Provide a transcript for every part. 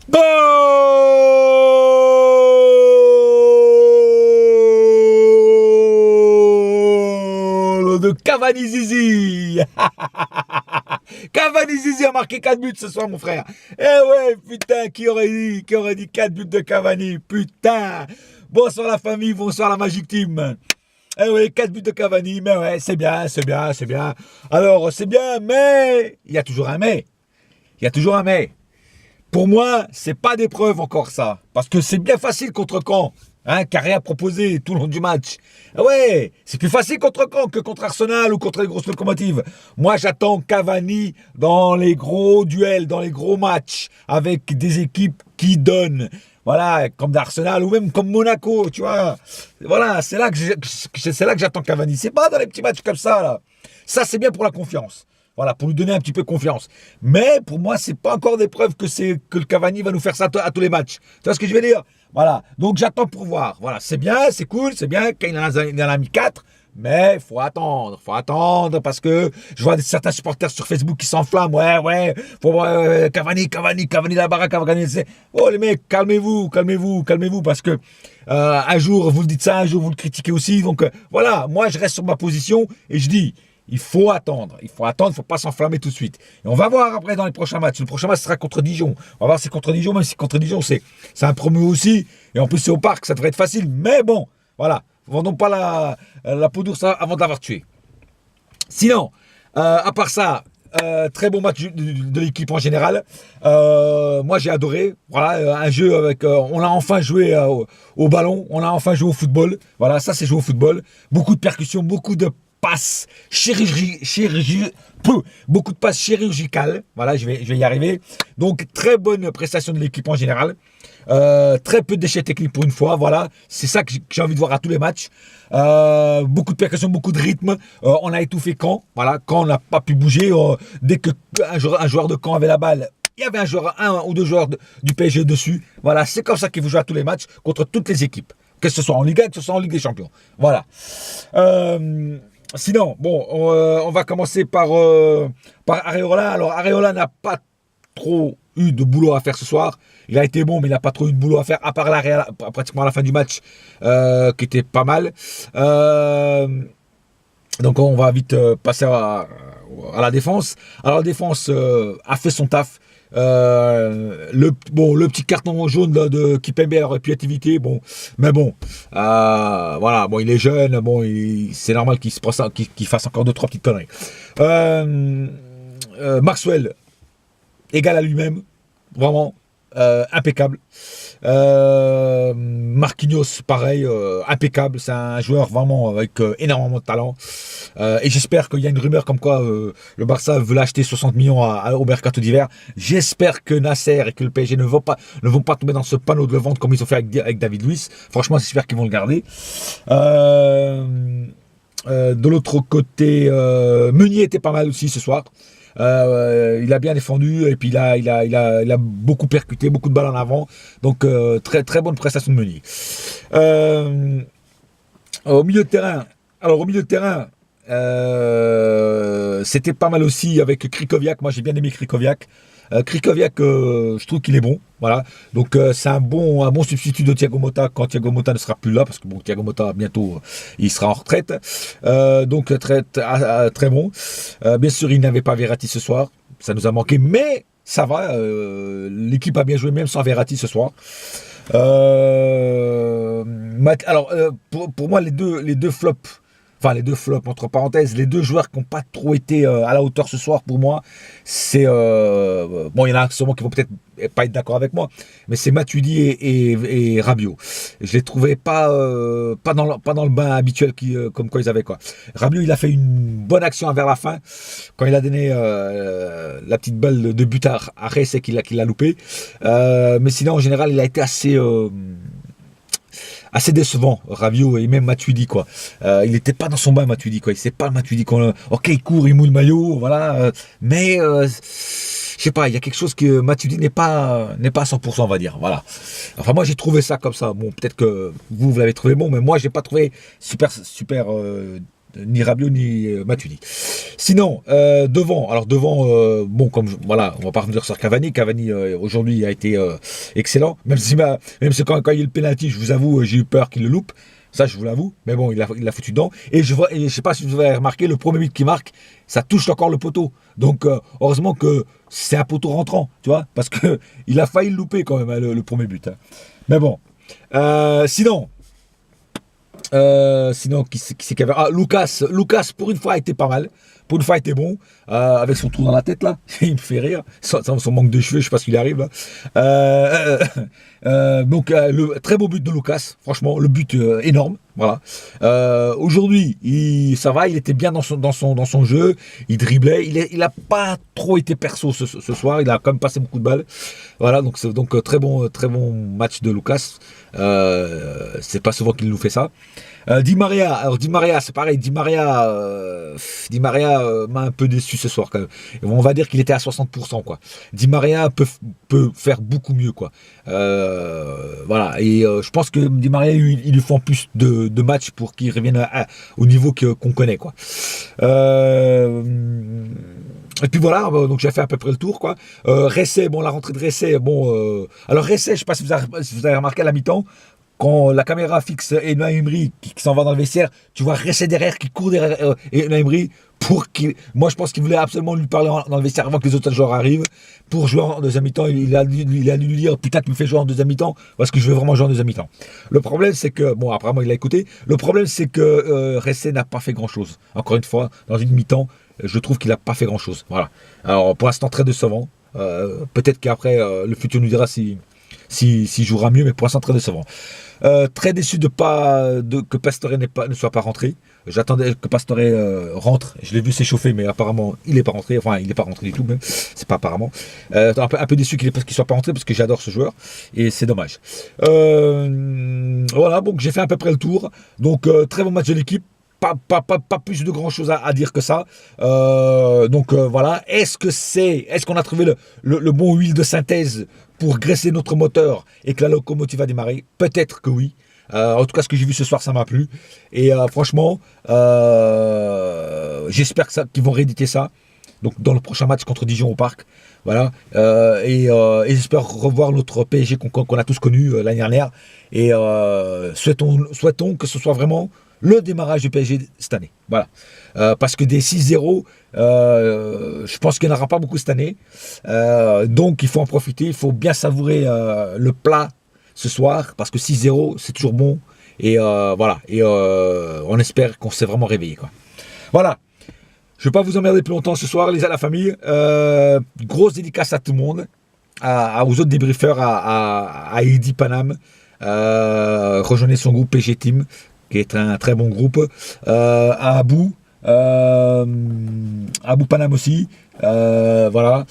Goal de Cavani Zizi. Cavani Zizi a marqué 4 buts ce soir, mon frère. Eh ouais, putain, qui aurait dit 4 buts de Cavani, putain. Bonsoir la famille, bonsoir la Magic Team. Eh ouais, 4 buts de Cavani, mais ouais, c'est bien. Alors, c'est bien, mais il y a toujours un mais. Pour moi, c'est pas des preuves encore ça. Parce que c'est bien facile contre Caen. Qui n'a rien proposé tout le long du match. Ouais, c'est plus facile contre Caen que contre Arsenal ou contre les grosses locomotives. Moi, j'attends Cavani dans les gros duels, dans les gros matchs, avec des équipes qui donnent. Voilà, comme d'Arsenal ou même comme Monaco, tu vois. Voilà, c'est là que j'attends Cavani. C'est pas dans les petits matchs comme ça, là. Ça, c'est bien pour la confiance. Voilà, pour lui donner un petit peu confiance. Mais pour moi, c'est pas encore des preuves que le Cavani va nous faire ça à tous les matchs. Tu vois ce que je veux dire? Voilà, donc j'attends pour voir. Voilà, c'est bien, c'est cool, c'est bien. Il en a mis 4, mais faut attendre parce que je vois certains supporters sur Facebook qui s'enflamment. Ouais, faut voir Cavani, la baraque, va gagner. Oh les mecs, calmez-vous, parce que un jour vous le dites ça, un jour vous le critiquez aussi. Donc voilà, moi je reste sur ma position et je dis. Il faut attendre, il faut pas s'enflammer tout de suite. Et on va voir après dans les prochains matchs. Le prochain match sera contre Dijon. On va voir si c'est contre Dijon, même si contre Dijon, c'est un promu aussi. Et en plus, c'est au parc, ça devrait être facile. Mais bon, voilà. Vendons pas la peau d'ours avant de l'avoir tué. Sinon, à part ça, très bon match de l'équipe en général. Moi, j'ai adoré. Voilà, un jeu avec. On a enfin joué au ballon. On a enfin joué au football. Voilà, ça, c'est jouer au football. Beaucoup de percussions, beaucoup de passes beaucoup de passes chirurgicales. Voilà, je vais y arriver. Donc, très bonne prestation de l'équipe en général. Très peu de déchets techniques pour une fois. Voilà, c'est ça que j'ai envie de voir à tous les matchs. Beaucoup de percussions, beaucoup de rythme. On a étouffé Caen. Voilà, Caen n'a pas pu bouger. Dès que un joueur de Caen avait la balle, il y avait un ou deux joueurs du PSG dessus. Voilà, c'est comme ça qu'il faut jouer à tous les matchs contre toutes les équipes. Que ce soit en Ligue 1, que ce soit en Ligue des Champions. Voilà. Sinon, bon, on va commencer par Areola. Alors, Areola n'a pas trop eu de boulot à faire ce soir. Il a été bon, mais il n'a pas trop eu de boulot à faire, à part pratiquement à la fin du match, qui était pas mal. Donc, on va vite passer à la défense. Alors, la défense a fait son taf. Le petit carton jaune de Kimpembe aurait pu être évité, mais bon, voilà, bon, il est jeune, c'est normal qu'il fasse encore 2-3 petites conneries. Maxwell égal à lui-même, vraiment impeccable. Marquinhos, pareil, impeccable. C'est un joueur vraiment avec énormément de talent. Et j'espère qu'il y a une rumeur comme quoi le Barça veut l'acheter 60 millions au mercato d'hiver. J'espère que Nasser et que le PSG ne vont pas tomber dans ce panneau de le vente comme ils ont fait avec David Luiz. Franchement, j'espère qu'ils vont le garder. De l'autre côté, Meunier était pas mal aussi ce soir. Il a bien défendu et puis il a beaucoup percuté, beaucoup de balles en avant. Donc très très bonne prestation de Meunier. Au milieu de terrain. Alors au milieu de terrain, c'était pas mal aussi avec Krychowiak. Moi j'ai bien aimé Krychowiak. Krychowiak, je trouve qu'il est bon. Voilà. Donc c'est un bon substitut de Thiago Motta quand Thiago Motta ne sera plus là, parce que bon, Thiago Motta bientôt il sera en retraite. Donc très bon. Bien sûr, il n'avait pas Verratti ce soir. Ça nous a manqué, mais ça va. L'équipe a bien joué même sans Verratti ce soir. Alors pour moi les deux flops. Enfin, les deux flops, entre parenthèses, les deux joueurs qui n'ont pas trop été à la hauteur ce soir pour moi, c'est... bon, il y en a sûrement qui vont peut-être pas être d'accord avec moi, mais c'est Matuidi et Rabiot. Je les trouvais pas dans le bain habituel comme quoi ils avaient, quoi. Rabiot, il a fait une bonne action vers la fin, quand il a donné la petite balle de but à Reyes et qu'il l'a loupé. Mais sinon, en général, il a été assez décevant, Rabiot et même Matuidi, quoi. Il n'était pas dans son bain, Matuidi, quoi. C'est pas le Matuidi ok, il court, il mouille le maillot, voilà. Mais je sais pas, il y a quelque chose que Matuidi n'est pas à 100%, on va dire. Voilà. Enfin, moi j'ai trouvé ça comme ça. Bon, peut-être que vous l'avez trouvé bon, mais moi j'ai pas trouvé super ni Rabiot ni Matuidi. Sinon, bon, voilà, on va pas revenir sur Cavani. Cavani aujourd'hui a été excellent, même si quand il y a eu le penalty, je vous avoue, j'ai eu peur qu'il le loupe. Ça, je vous l'avoue, mais bon, il l'a foutu dedans. Et je sais pas si vous avez remarqué, le premier but qu'il marque, ça touche encore le poteau. Donc, heureusement que c'est un poteau rentrant, tu vois, parce que il a failli le louper quand même, hein, le premier but. Hein. Mais bon, sinon, qui c'est qu'il y avait? Ah, Lucas, pour une fois, a été pas mal. Pour une fois, il était bon, avec son trou dans la tête, là. Il me fait rire. Son manque de cheveux, je sais pas ce qu'il arrive, là. Donc, le très beau but de Lucas. Franchement, le but énorme. Voilà. Aujourd'hui, ça va, il était bien dans son jeu. Il driblait. Il a pas trop été perso ce soir. Il a quand même passé beaucoup de balles. Voilà, donc très bon match de Lucas. C'est pas souvent qu'il nous fait ça. Di Maria, c'est pareil. Di Maria m'a un peu déçu ce soir quand même. On va dire qu'il était à 60%, quoi. Di Maria peut faire beaucoup mieux, quoi. Voilà. Et je pense que Di Maria, il lui faut en plus de matchs pour qu'il revienne au niveau qu'on connaît, quoi. Et puis voilà, donc j'ai fait à peu près le tour, quoi. Ressé, bon, la rentrée de Ressé, bon. Alors Ressé, je sais pas si vous avez remarqué à la mi-temps. Quand la caméra fixe Unai Emery qui s'en va dans le vestiaire, tu vois Ressé derrière qui court derrière Unai Emery moi je pense qu'il voulait absolument lui parler dans le vestiaire avant que les autres joueurs arrivent pour jouer en deuxième mi-temps. Il a dû lui dire putain tu me fais jouer en deuxième mi-temps parce que je veux vraiment jouer en deuxième mi-temps. Le problème c'est que, bon apparemment il a écouté, le problème c'est que Ressé n'a pas fait grand chose. Encore une fois, dans une mi-temps, je trouve qu'il n'a pas fait grand chose. Voilà. Alors pour l'instant très décevant. Peut-être qu'après le futur nous dira s'il jouera mieux, mais pour l'instant très décevant. Très déçu que Pastore ne soit pas rentré. J'attendais que Pastore rentre. Je l'ai vu s'échauffer, mais apparemment il n'est pas rentré. Enfin, il n'est pas rentré du tout, même. C'est pas apparemment. Un peu déçu qu'il soit pas rentré parce que j'adore ce joueur et c'est dommage. Voilà, donc j'ai fait à peu près le tour. Donc très bon match de l'équipe. Pas plus de grand chose à dire que ça. Donc voilà. Est-ce qu'on a trouvé le bon huile de synthèse pour graisser notre moteur et que la locomotive a démarré? Peut-être que oui. En tout cas, ce que j'ai vu ce soir, ça m'a plu. Et franchement, j'espère qu'ils vont rééditer ça. Donc dans le prochain match contre Dijon au Parc. Voilà. Et j'espère revoir notre PSG qu'on a tous connu l'année dernière. Et souhaitons que ce soit vraiment le démarrage du PSG cette année. Voilà. Parce que des 6-0, je pense qu'il n'y en aura pas beaucoup cette année. Donc il faut en profiter, il faut bien savourer le plat ce soir, parce que 6-0, c'est toujours bon. Et voilà. Et on espère qu'on s'est vraiment réveillé, quoi. Voilà. Je ne vais pas vous emmerder plus longtemps ce soir, la famille. Grosse dédicace à tout le monde. Aux autres débriefeurs, à Eddy Panam. Rejoignez son groupe PG Team, qui est un très bon groupe, à Abou Panam aussi, voilà,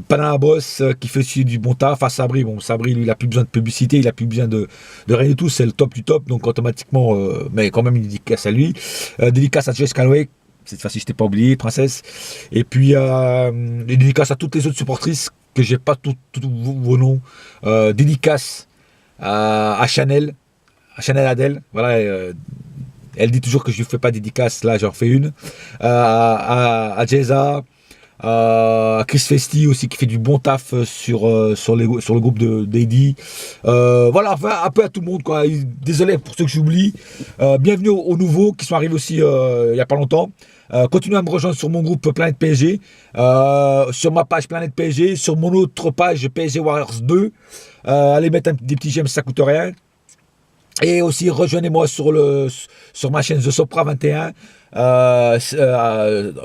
Panam Boss qui fait aussi du bon taf. À Sabri, Sabri lui il a plus besoin de publicité, il a plus besoin de rien du tout, c'est le top du top, donc automatiquement, mais quand même une dédicace à lui, dédicace à Jess Calloway, cette fois-ci je t'ai pas oublié, princesse, et puis une dédicace à toutes les autres supportrices que j'ai pas tous vos noms, dédicace à Chanel Adèle, voilà, elle dit toujours que je ne fais pas de dédicace, là j'en fais une, à Jeza, à Chris Festi aussi qui fait du bon taf sur le groupe d'Eddy, voilà, enfin un peu à tout le monde, quoi. Désolé pour ceux que j'oublie, bienvenue aux nouveaux qui sont arrivés aussi il n'y a pas longtemps. Continuez à me rejoindre sur mon groupe Planète PSG, sur ma page Planète PSG, sur mon autre page PSG Warriors 2, allez mettre des petits j'aime, ça coûte rien. Et aussi rejoignez-moi sur ma chaîne The Sopra 21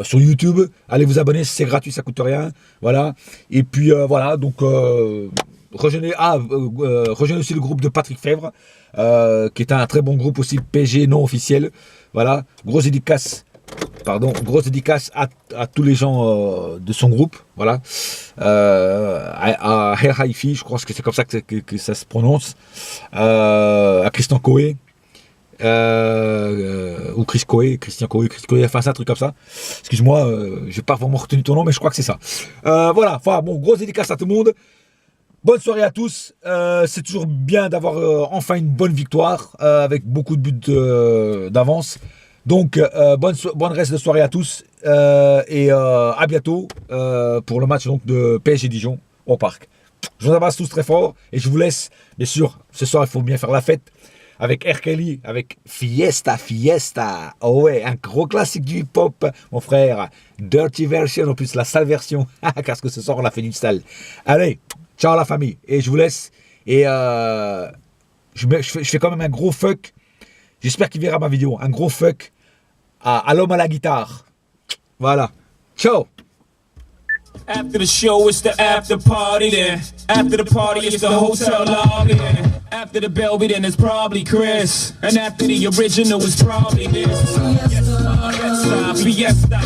sur YouTube. Allez vous abonner, c'est gratuit, ça coûte rien. Voilà. Et puis voilà, donc rejoignez aussi le groupe de Patrick Fèvre, qui est un très bon groupe aussi, PG non officiel. Voilà, grosse dédicace à tous les gens de son groupe, voilà, à Her Haifi, je crois que c'est comme ça que ça se prononce, à Christian Coé, ou Christian Coé, enfin c'est un truc comme ça, excuse-moi, j'ai pas vraiment retenu ton nom, mais je crois que c'est ça, voilà, enfin bon, grosse dédicace à tout le monde. bonne soirée à tous. C'est toujours bien d'avoir enfin une bonne victoire avec beaucoup de buts d'avance. Donc, bonne reste de soirée à tous et à bientôt pour le match donc, de PSG Dijon au parc. Je vous embrasse tous très fort et je vous laisse, bien sûr, ce soir il faut bien faire la fête avec R. Kelly, avec Fiesta, Fiesta. Oh ouais, un gros classique du hip-hop, mon frère. Dirty version, en plus la sale version, parce que ce soir on a fait d'une salle. Allez, ciao la famille et je vous laisse et je fais quand même un gros fuck. J'espère qu'il verra ma vidéo, un gros fuck à l'homme à la guitare. Voilà. Ciao. After the show, it's the after party then. After the party, it's the hotel lobby then. After the bell, then it's probably Chris. And after the original, it's probably this. Fiesta, Fiesta.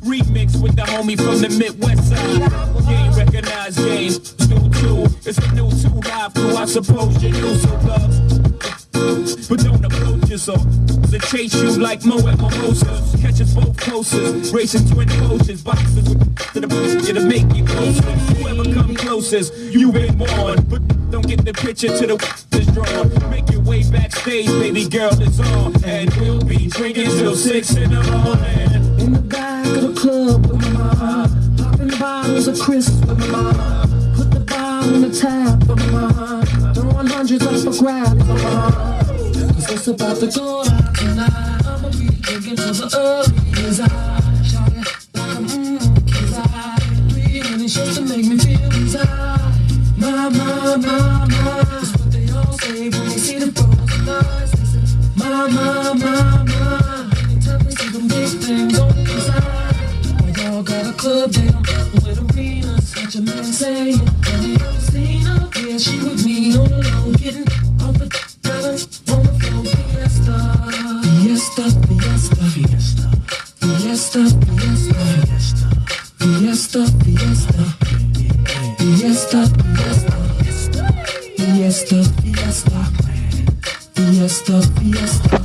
Remix with the homie from the Midwest side. Game recognized, game. Stu 2. It's a new 2 live crew. I suppose you knew so love. But don't approach us or to chase you like Mo at Mimosas. Catch us both closest, racing twin coaches, boxes to the push to make you closer. Whoever come closest, you been born. But don't get the picture to the is drawn. Make your way backstage, baby girl is on. And we'll be drinking till 6 in the morning. In the back of the club with my mom, popping bottles of crisp with my mom. Put the bar on the tab for my mom, throwing hundreds up for grabs for my mom. Cause it's about to go out tonight. I'ma be drinking till the early is out. Shout it like cause I 300 shots to make me feel inside. My, that's what they all say when they see the frozen eyes. They say, my. Anytime they see them big things on the inside. Well, y'all got a club down with arenas. Got your man saying, and they all seen her. Yeah, she with me on the low, getting off the balance on the floor. Fiesta, Fiesta, Fiesta, Fiesta, Fiesta, Fiesta, Fiesta, Fiesta, Fiesta, Fiesta, Fiesta, Fiesta, Fiesta, Fiesta, Fiesta.